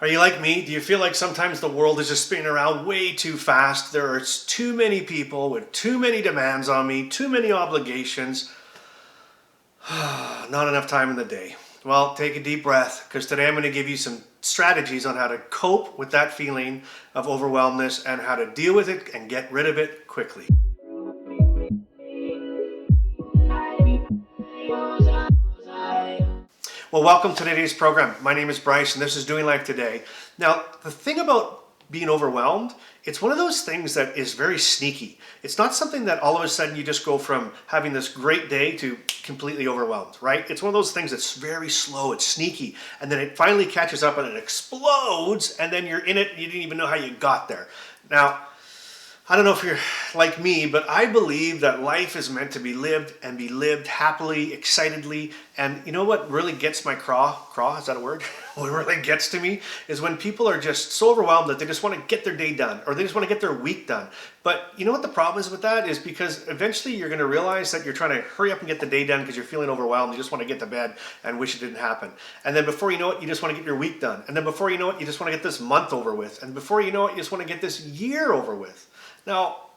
Are you like me? Do you feel like sometimes the world is just spinning around way too fast? There are too many people with too many demands on me, too many obligations, not enough time in the day. Well, take a deep breath because today I'm going to give you some strategies on how to cope with that feeling of overwhelmness and how to deal with it and get rid of it quickly. Well, welcome to today's program. My name is Bryce and this is Doing Life Today. Now, the thing about being overwhelmed, it's one of those things that is very sneaky. It's not something that all of a sudden you just go from having this great day to completely overwhelmed, right? It's one of those things that's very slow, it's sneaky, and then it finally catches up and it explodes, and then you're in it and you didn't even know how you got there. Now, I don't know if you're like me, but I believe that life is meant to be lived and be lived happily, excitedly. And you know what really gets my craw, is that a word? What really gets to me is when people are just so overwhelmed that they just want to get their day done or they just want to get their week done. But you know what the problem is with that is because eventually you're going to realize that you're trying to hurry up and get the day done because you're feeling overwhelmed. You just want to get to bed and wish it didn't happen. And then before you know it, you just want to get your week done. And then before you know it, you just want to get this month over with. And before you know it, you just want to get this year over with. Now,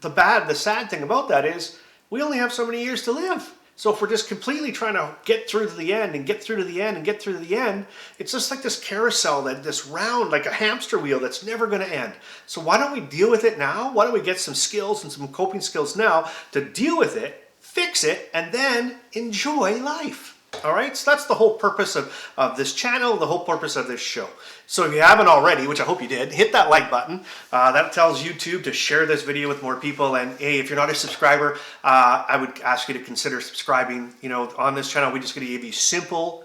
the sad thing about that is we only have so many years to live. So if we're just completely trying to get through to the end and get through to the end and get through to the end, it's just like this carousel, this round, like a hamster wheel that's never going to end. So why don't we deal with it now? Why don't we get some skills and some coping skills now to deal with it, fix it, and then enjoy life? All right, so that's the whole purpose of this channel, the whole purpose of this show. So if you haven't already, which I hope you did, hit that like button. That tells YouTube to share this video with more people. And hey, if you're not a subscriber, I would ask you to consider subscribing. You know, on this channel, we're just going to give you simple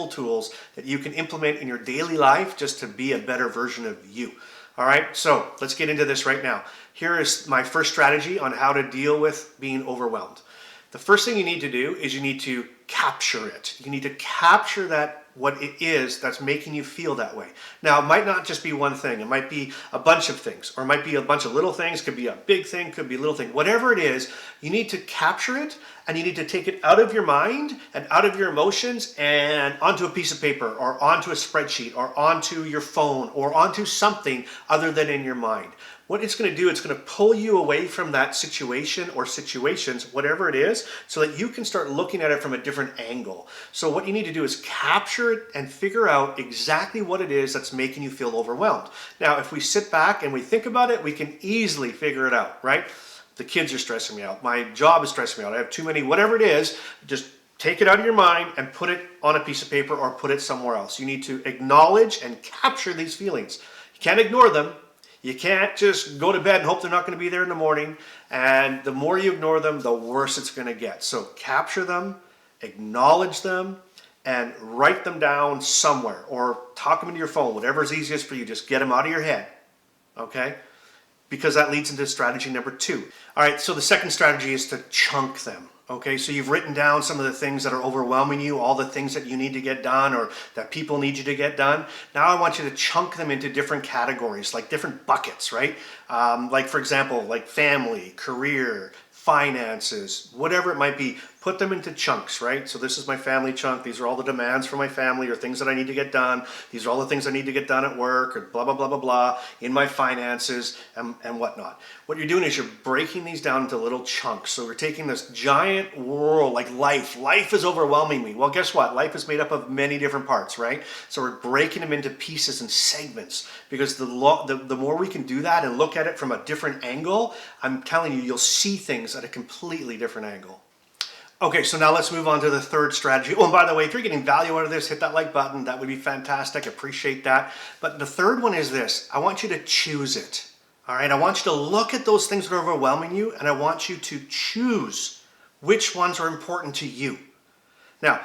tools that you can implement in your daily life just to be a better version of you. All right, so let's get into this right now. Here is my first strategy on how to deal with being overwhelmed. The first thing you need to do is you need to capture it. You need to capture that, what it is that's making you feel that way. Now, it might not just be one thing. It might be a bunch of things, or it might be a bunch of little things. Could be a big thing, could be a little thing. Whatever it is, you need to capture it, and you need to take it out of your mind and out of your emotions and onto a piece of paper or onto a spreadsheet or onto your phone or onto something other than in your mind. What it's going to do, it's going to pull you away from that situation or situations, whatever it is, so that you can start looking at it from a different angle. So what you need to do is capture it and figure out exactly what it is that's making you feel overwhelmed. Now, if we sit back and we think about it, we can easily figure it out, right? The kids are stressing me out. My job is stressing me out. I have too many, whatever it is, just take it out of your mind and put it on a piece of paper or put it somewhere else. You need to acknowledge and capture these feelings. You can't ignore them. You can't just go to bed and hope they're not going to be there in the morning. And the more you ignore them, the worse it's going to get. So capture them, acknowledge them, and write them down somewhere. Or talk them into your phone, whatever's easiest for you. Just get them out of your head, okay? Because that leads into strategy number 2. All right, so the second strategy is to chunk them. Okay, so you've written down some of the things that are overwhelming you, all the things that you need to get done or that people need you to get done. Now I want you to chunk them into different categories, like different buckets, right? Like for example, like family, career, finances, whatever it might be. Put them into chunks, right? So this is my family chunk. These are all the demands for my family or things that I need to get done. These are all the things I need to get done at work or blah, blah, blah, blah, blah, in my finances and whatnot. What you're doing is you're breaking these down into little chunks. So we're taking this giant world like life. Life is overwhelming me. Well, guess what? Life is made up of many different parts, right? So we're breaking them into pieces and segments because the more we can do that and look at it from a different angle, I'm telling you, you'll see things at a completely different angle. Okay, so now let's move on to the third strategy. Oh, and by the way, if you're getting value out of this, hit that like button. That would be fantastic. Appreciate that. But the third one is this. I want you to choose it. All right, I want you to look at those things that are overwhelming you, and I want you to choose which ones are important to you. Now,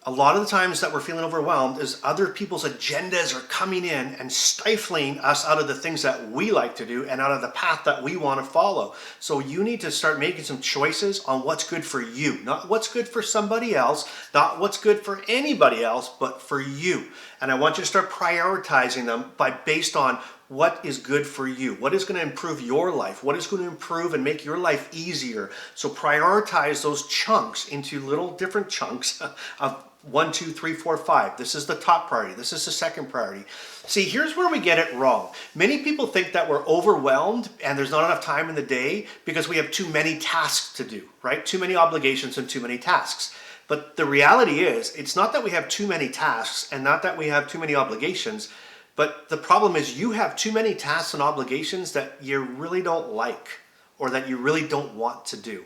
a lot of the times that we're feeling overwhelmed is other people's agendas are coming in and stifling us out of the things that we like to do and out of the path that we want to follow. So you need to start making some choices on what's good for you, not what's good for somebody else, not what's good for anybody else, but for you. And I want you to start prioritizing them based on what is good for you, what is going to improve your life, what is going to improve and make your life easier. So prioritize those chunks into little different chunks of 1, 2, 3, 4, 5. This is the top priority. This is the second priority. See, here's where we get it wrong. Many people think that we're overwhelmed and there's not enough time in the day because we have too many tasks to do, right? Too many obligations and too many tasks. But the reality is, it's not that we have too many tasks and not that we have too many obligations, but the problem is you have too many tasks and obligations that you really don't like or that you really don't want to do.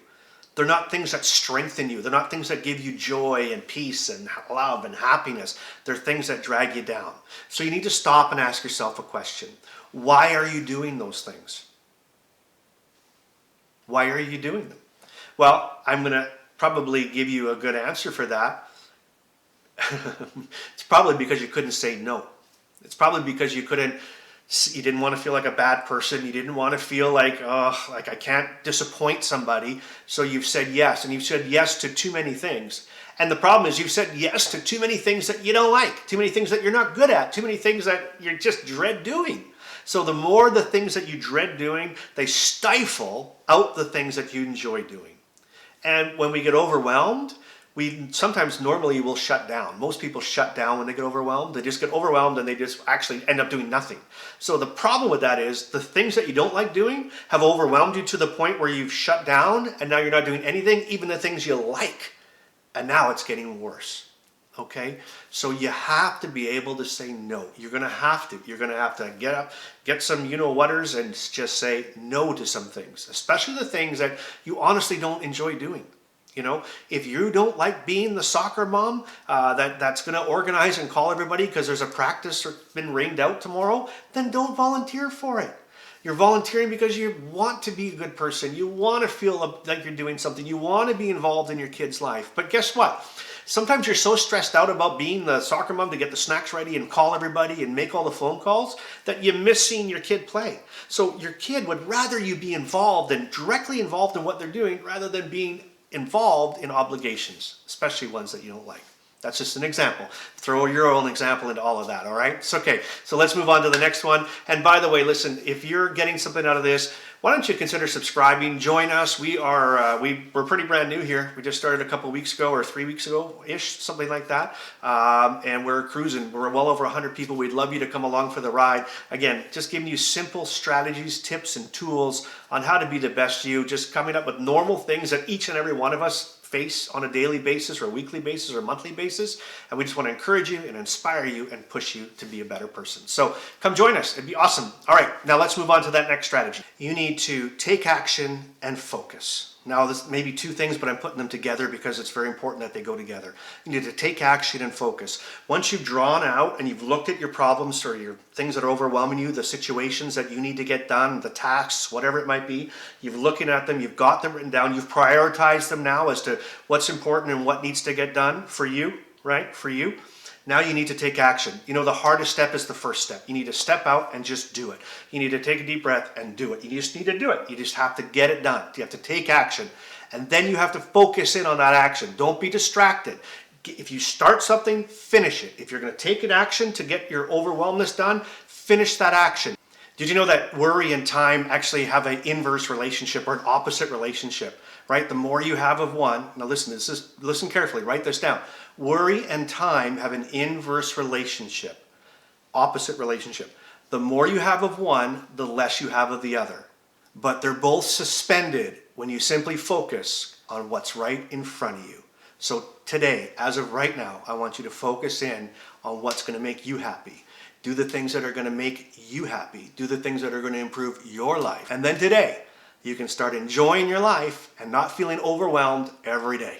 They're not things that strengthen you. They're not things that give you joy and peace and love and happiness. They're things that drag you down. So you need to stop and ask yourself a question. Why are you doing those things? Why are you doing them? Well, I'm going to probably give you a good answer for that. It's probably because you couldn't say no. It's probably because you didn't want to feel like a bad person. You didn't want to feel like, oh, like I can't disappoint somebody. So you've said yes, and you've said yes to too many things. And the problem is you've said yes to too many things that you don't like, too many things that you're not good at, too many things that you just dread doing. So the more the things that you dread doing, they stifle out the things that you enjoy doing. And when we get overwhelmed, we sometimes normally will shut down. Most people shut down when they get overwhelmed. They just get overwhelmed and they just actually end up doing nothing. So the problem with that is the things that you don't like doing have overwhelmed you to the point where you've shut down and now you're not doing anything, even the things you like. And now it's getting worse. Okay? So you have to be able to say no. You're going to have to. You're going to have to get up, get some you-know-whaters and just say no to some things, especially the things that you honestly don't enjoy doing. You know, if you don't like being the soccer mom that's going to organize and call everybody because there's a practice that's been rained out tomorrow, then don't volunteer for it. You're volunteering because you want to be a good person. You want to feel like you're doing something. You want to be involved in your kid's life. But guess what? Sometimes you're so stressed out about being the soccer mom to get the snacks ready and call everybody and make all the phone calls that you miss seeing your kid play. So your kid would rather you be involved and directly involved in what they're doing rather than being involved in obligations, especially ones that you don't like. That's just an example. Throw your own example into all of that, all right? It's okay. So let's move on to the next one. And by the way, listen, if you're getting something out of this, why don't you consider subscribing? Join us. We're pretty brand new here. We just started a couple weeks ago or 3 weeks ago-ish, something like that. And we're cruising. We're well over 100 people. We'd love you to come along for the ride. Again, just giving you simple strategies, tips, and tools on how to be the best you. Just coming up with normal things that each and every one of us face on a daily basis or weekly basis or monthly basis. And we just want to encourage you and inspire you and push you to be a better person. So come join us. It'd be awesome. All right, now let's move on to that next strategy. You need to take action and focus. Now, this may be two things, but I'm putting them together because it's very important that they go together. You need to take action and focus. Once you've drawn out and you've looked at your problems or your things that are overwhelming you, the situations that you need to get done, the tasks, whatever it might be, you're looking at them, you've got them written down, you've prioritized them now as to what's important and what needs to get done for you, right? For you. Now you need to take action. You know, the hardest step is the first step. You need to step out and just do it. You need to take a deep breath and do it. You just need to do it. You just have to get it done. You have to take action. And then you have to focus in on that action. Don't be distracted. If you start something, finish it. If you're going to take an action to get your overwhelmness done, finish that action. Did you know that worry and time actually have an inverse relationship or an opposite relationship, right? The more you have of one, now listen carefully, write this down. Worry and time have an inverse relationship, opposite relationship. The more you have of one, the less you have of the other. But they're both suspended when you simply focus on what's right in front of you. So today, as of right now, I want you to focus in on what's going to make you happy. Do the things that are going to make you happy. Do the things that are going to improve your life. And then today, you can start enjoying your life and not feeling overwhelmed every day.